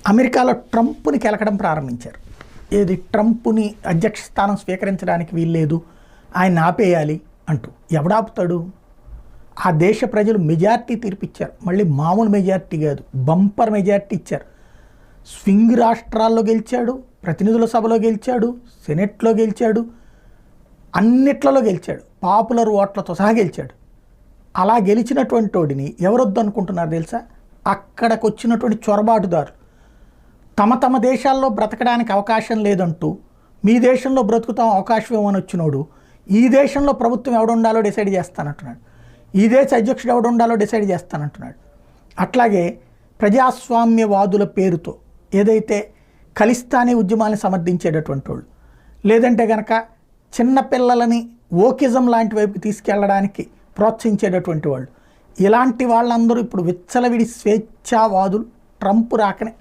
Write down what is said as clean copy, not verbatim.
అమెరికాలో ట్రంప్ని కెలకడం ప్రారంభించారు. ఏది ట్రంప్ని అధ్యక్ష స్థానం స్వీకరించడానికి వీల్లేదు, ఆయన ఆపేయాలి అంటూ. ఎవడాపుతాడు? ఆ దేశ ప్రజలు మెజార్టీ తీర్పిచ్చారు. మళ్ళీ మామూలు మెజార్టీ కాదు, బంపర్ మెజార్టీ ఇచ్చారు. స్వింగ్ రాష్ట్రాల్లో గెలిచాడు, ప్రతినిధుల సభలో గెలిచాడు, సెనెట్లో గెలిచాడు, అన్నిట్లలో గెలిచాడు, పాపులర్ ఓట్లతో సహా గెలిచాడు. అలా గెలిచినటువంటి వాడిని ఎవరొద్దు అనుకుంటున్నారు తెలుసా? అక్కడికి వచ్చినటువంటి చొరబాటుదారు తమ తమ దేశాల్లో బ్రతకడానికి అవకాశం లేదంటూ మీ దేశంలో బ్రతుకుతాం అవకాశం ఏమని వచ్చినోడు ఈ దేశంలో ప్రభుత్వం ఎవడుండాలో డిసైడ్ చేస్తానంటున్నాడు, ఈ దేశ అధ్యక్షుడు ఎవడుండాలో డిసైడ్ చేస్తానంటున్నాడు. అట్లాగే ప్రజాస్వామ్యవాదుల పేరుతో ఏదైతే ఖలిస్తానీ ఉద్యమాన్ని సమర్థించేటటువంటి వాళ్ళు, లేదంటే కనుక చిన్నపిల్లలని ఓకిజం లాంటి వైపుకి తీసుకెళ్ళడానికి ప్రోత్సహించేటటువంటి వాళ్ళు, ఇలాంటి వాళ్ళందరూ ఇప్పుడు విచ్చలవిడి స్వేచ్ఛావాదులు ట్రంప్ రాకని